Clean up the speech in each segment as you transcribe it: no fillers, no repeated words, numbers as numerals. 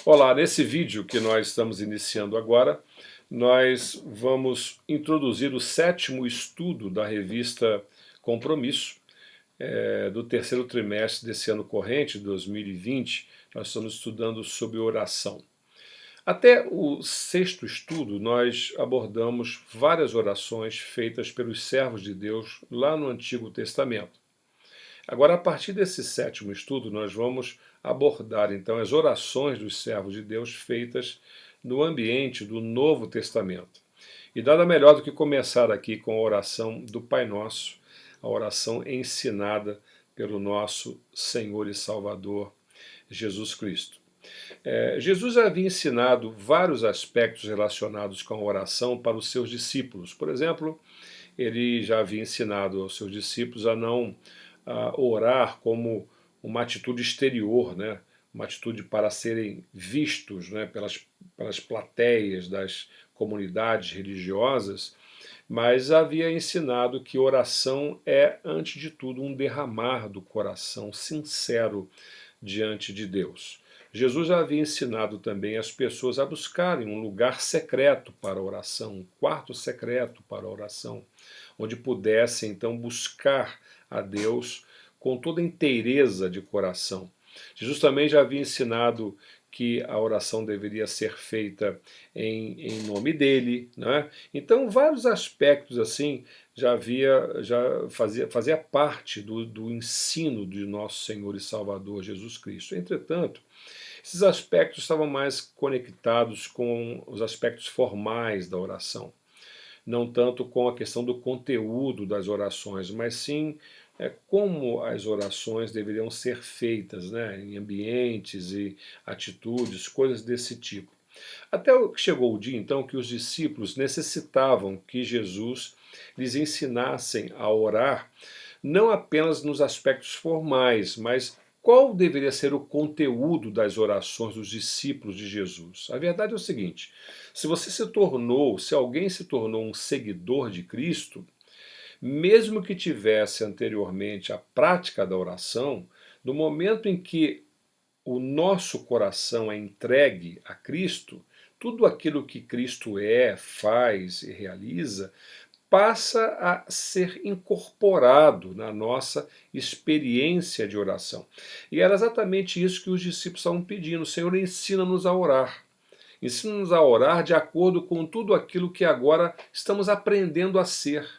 Olá, nesse vídeo que nós estamos iniciando agora, nós vamos introduzir o sétimo estudo da revista Compromisso, do terceiro trimestre desse ano corrente, 2020. Nós estamos estudando sobre oração. Até o sexto estudo, nós abordamos várias orações feitas pelos servos de Deus lá no Antigo Testamento. Agora, a partir desse sétimo estudo, nós vamos abordar então as orações dos servos de Deus feitas no ambiente do Novo Testamento. E nada melhor do que começar aqui com a oração do Pai Nosso, a oração ensinada pelo nosso Senhor e Salvador Jesus Cristo. Jesus havia ensinado vários aspectos relacionados com a oração para os seus discípulos. Por exemplo, ele já havia ensinado aos seus discípulos a não orar como uma atitude exterior, né? Uma atitude para serem vistos, né, pelas plateias das comunidades religiosas, mas havia ensinado que oração é, antes de tudo, um derramar do coração sincero diante de Deus. Jesus já havia ensinado também as pessoas a buscarem um lugar secreto para a oração, um quarto secreto para a oração, onde pudessem então buscar a Deus com toda inteireza de coração. Jesus também já havia ensinado que a oração deveria ser feita em nome dele, né? Então vários aspectos assim fazia parte do ensino de nosso Senhor e Salvador Jesus Cristo. Entretanto, esses aspectos estavam mais conectados com os aspectos formais da oração, não tanto com a questão do conteúdo das orações, mas sim como as orações deveriam ser feitas, né, em ambientes e atitudes, coisas desse tipo. Até que chegou o dia, então, que os discípulos necessitavam que Jesus lhes ensinassem a orar, não apenas nos aspectos formais, mas qual deveria ser o conteúdo das orações dos discípulos de Jesus? A verdade é o seguinte: se alguém se tornou um seguidor de Cristo, mesmo que tivesse anteriormente a prática da oração, no momento em que o nosso coração é entregue a Cristo, tudo aquilo que Cristo é, faz e realiza passa a ser incorporado na nossa experiência de oração. E era exatamente isso que os discípulos estavam pedindo: Senhor, ensina-nos a orar. Ensina-nos a orar de acordo com tudo aquilo que agora estamos aprendendo a ser,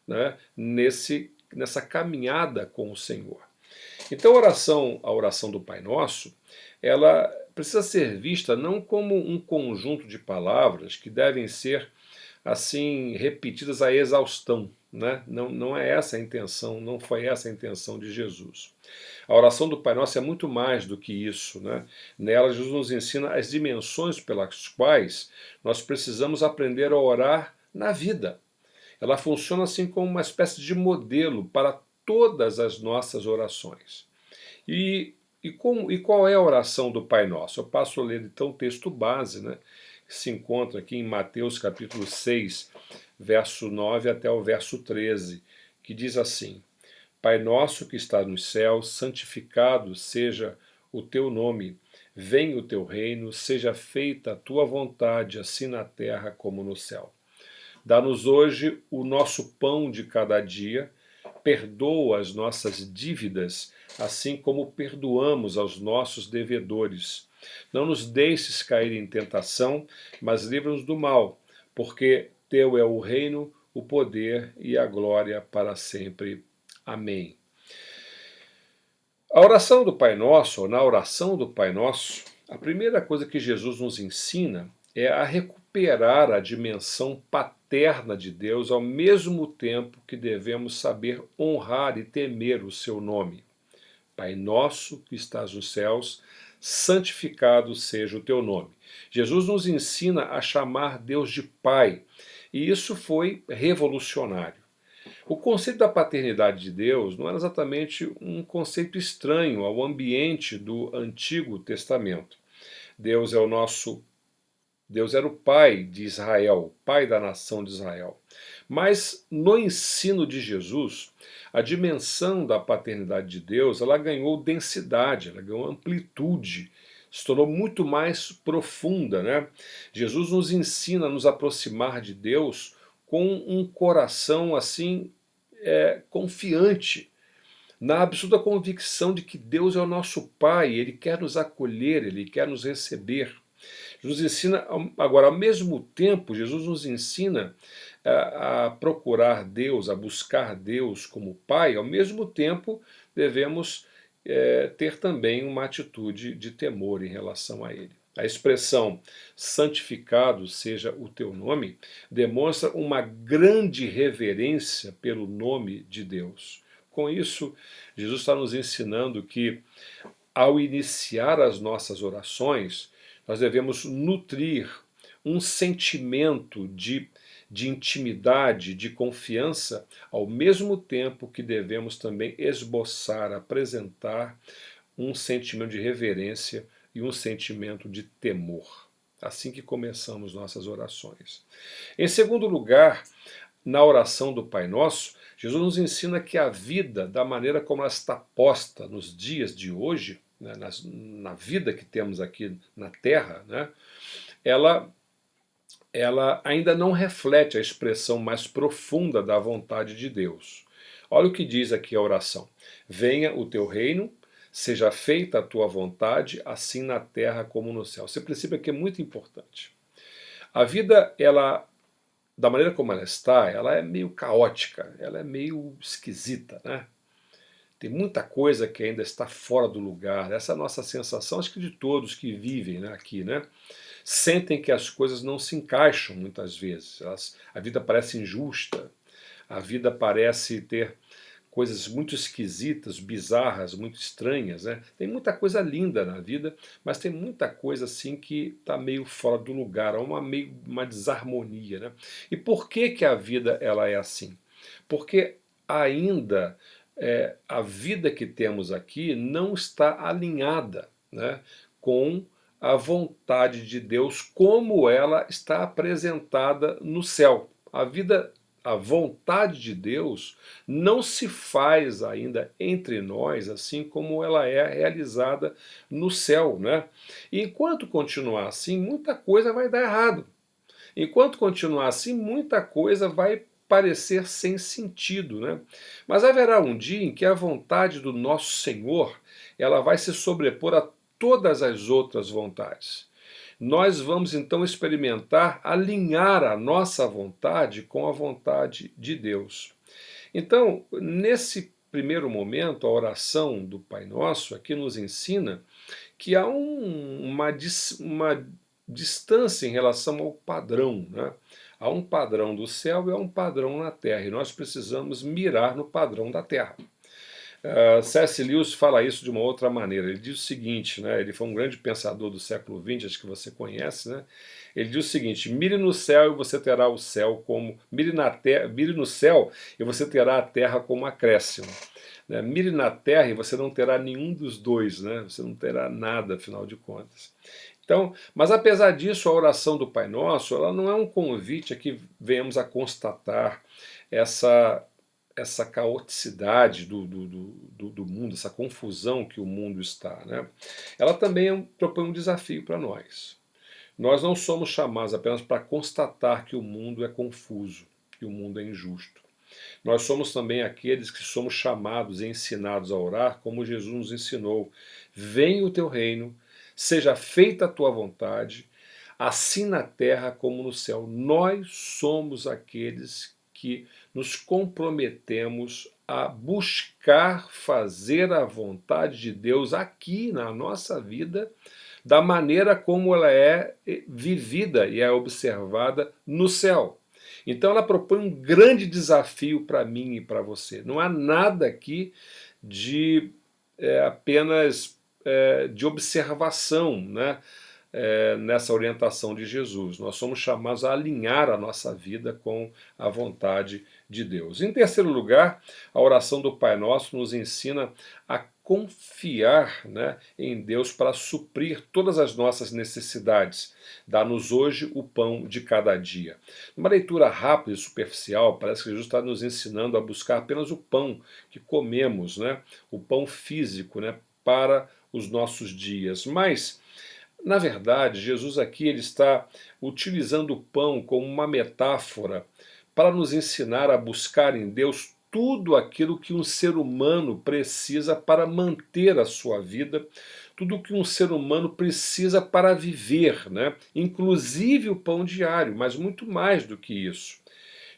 né, nessa caminhada com o Senhor. Então a oração do Pai Nosso, ela precisa ser vista não como um conjunto de palavras que devem ser assim repetidas à exaustão, né? Não é essa a intenção, não foi essa a intenção de Jesus. A oração do Pai Nosso é muito mais do que isso, né? Nela Jesus nos ensina as dimensões pelas quais nós precisamos aprender a orar na vida. Ela funciona assim como uma espécie de modelo para todas as nossas orações. E qual é a oração do Pai Nosso? Eu passo a ler então o texto base, né, que se encontra aqui em Mateus capítulo 6, verso 9 até o verso 13, que diz assim: Pai nosso que está nos céus, santificado seja o teu nome. Venha o teu reino, seja feita a tua vontade, assim na terra como no céu. Dá-nos hoje o nosso pão de cada dia. Perdoa as nossas dívidas, assim como perdoamos aos nossos devedores. Não nos deixes cair em tentação, mas livra-nos do mal, porque teu é o reino, o poder e a glória para sempre. Amém. A oração do Pai Nosso, ou na oração do Pai Nosso, a primeira coisa que Jesus nos ensina é a recuperar a dimensão paterna de Deus, ao mesmo tempo que devemos saber honrar e temer o seu nome. Pai nosso que estás nos céus, santificado seja o teu nome. Jesus nos ensina a chamar Deus de Pai, e isso foi revolucionário. O conceito da paternidade de Deus não era exatamente um conceito estranho ao ambiente do Antigo Testamento. Deus é o nosso Deus era o pai de Israel, pai da nação de Israel. Mas no ensino de Jesus, a dimensão da paternidade de Deus, ela ganhou densidade, ela ganhou amplitude se tornou muito mais profunda, né? Jesus nos ensina a nos aproximar de Deus com um coração assim confiante, na absoluta convicção de que Deus é o nosso Pai, Ele quer nos acolher, Ele quer nos receber. Jesus ensina, agora, ao mesmo tempo, Jesus nos ensina a procurar Deus, a buscar Deus como Pai, ao mesmo tempo devemos ter também uma atitude de temor em relação a Ele. A expressão santificado seja o teu nome demonstra uma grande reverência pelo nome de Deus. Com isso, Jesus está nos ensinando que, ao iniciar as nossas orações, nós devemos nutrir um sentimento de intimidade, de confiança, ao mesmo tempo que devemos também esboçar, apresentar um sentimento de reverência e um sentimento de temor. Assim que começamos nossas orações. Em segundo lugar, na oração do Pai Nosso, Jesus nos ensina que a vida, da maneira como ela está posta nos dias de hoje, né, na vida que temos aqui na Terra, né, ela ainda não reflete a expressão mais profunda da vontade de Deus. Olha o que diz aqui a oração: venha o teu reino, seja feita a tua vontade, assim na terra como no céu. Esse princípio aqui é muito importante. A vida, ela, da maneira como ela é meio caótica, ela é meio esquisita, né? Tem muita coisa que ainda está fora do lugar. Essa é a nossa sensação, acho que de todos que vivem, né, aqui, né? Sentem que as coisas não se encaixam muitas vezes. A vida parece injusta, a vida parece ter coisas muito esquisitas, bizarras, muito estranhas, né? Tem muita coisa linda na vida, mas tem muita coisa assim que está meio fora do lugar, há uma desarmonia, né? E por que que a vida ela é assim? Porque ainda a vida que temos aqui não está alinhada, né, com a vontade de Deus como ela está apresentada no céu. A vontade de Deus não se faz ainda entre nós assim como ela é realizada no céu, né? E enquanto continuar assim, muita coisa vai dar errado. Enquanto continuar assim, muita coisa vai parecer sem sentido, né? Mas haverá um dia em que a vontade do nosso Senhor ela vai se sobrepor a todas as outras vontades. Nós vamos então experimentar alinhar a nossa vontade com a vontade de Deus. Então, nesse primeiro momento, a oração do Pai Nosso aqui nos ensina que há uma distância em relação ao padrão, né? Há um padrão do céu e há um padrão na terra, e nós precisamos mirar no padrão da terra. C.S. Lewis fala isso de uma outra maneira. Ele diz o seguinte, né, ele foi um grande pensador do século XX, acho que você conhece, né? Ele diz o seguinte: mire no céu e você terá o céu como mire no céu e você terá a terra como acréscimo. Né? Mire na terra e você não terá nenhum dos dois, né? Você não terá nada, afinal de contas. Então, mas apesar disso, a oração do Pai Nosso, ela não é um convite a que venhamos a constatar essa caoticidade do mundo, essa confusão que o mundo está, né? Ela também propõe um desafio para nós. Nós não somos chamados apenas para constatar que o mundo é confuso, que o mundo é injusto. Nós somos também aqueles que somos chamados e ensinados a orar como Jesus nos ensinou: venha o teu reino, seja feita a tua vontade, assim na terra como no céu. Nós somos aqueles que nos comprometemos a buscar fazer a vontade de Deus aqui na nossa vida, da maneira como ela é vivida e é observada no céu. Então ela propõe um grande desafio para mim e para você. Não há nada aqui de apenas de observação, né? Nessa orientação de Jesus. Nós somos chamados a alinhar a nossa vida com a vontade de Deus. Em terceiro lugar, a oração do Pai Nosso nos ensina a confiar, né, em Deus para suprir todas as nossas necessidades. Dá-nos hoje o pão de cada dia. Numa leitura rápida e superficial, parece que Jesus está nos ensinando a buscar apenas o pão que comemos, né, o pão físico, né, para os nossos dias. Mas, na verdade, Jesus aqui ele está utilizando o pão como uma metáfora para nos ensinar a buscar em Deus tudo aquilo que um ser humano precisa para manter a sua vida, tudo que um ser humano precisa para viver, né? Inclusive o pão diário, mas muito mais do que isso.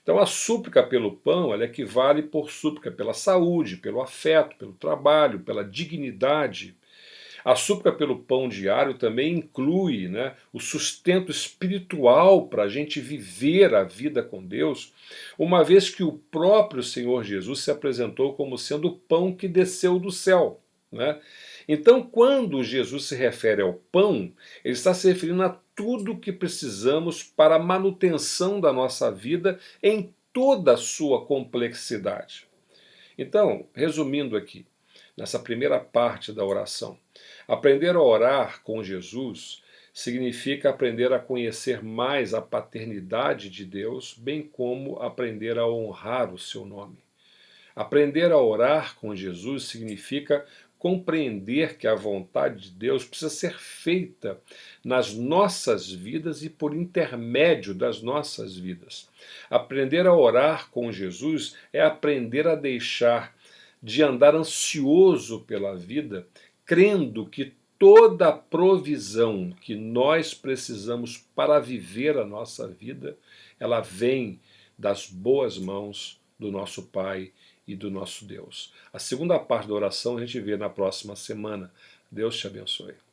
Então a súplica pelo pão, ela equivale por súplica pela saúde, pelo afeto, pelo trabalho, pela dignidade. A súplica pelo pão diário também inclui, né, o sustento espiritual para a gente viver a vida com Deus, uma vez que o próprio Senhor Jesus se apresentou como sendo o pão que desceu do céu, né? Então, quando Jesus se refere ao pão, ele está se referindo a tudo o que precisamos para a manutenção da nossa vida em toda a sua complexidade. Então, resumindo aqui, nessa primeira parte da oração, aprender a orar com Jesus significa aprender a conhecer mais a paternidade de Deus, bem como aprender a honrar o seu nome. Aprender a orar com Jesus significa compreender que a vontade de Deus precisa ser feita nas nossas vidas e por intermédio das nossas vidas. Aprender a orar com Jesus é aprender a deixar de andar ansioso pela vida, crendo que toda a provisão que nós precisamos para viver a nossa vida, ela vem das boas mãos do nosso Pai e do nosso Deus. A segunda parte da oração a gente vê na próxima semana. Deus te abençoe.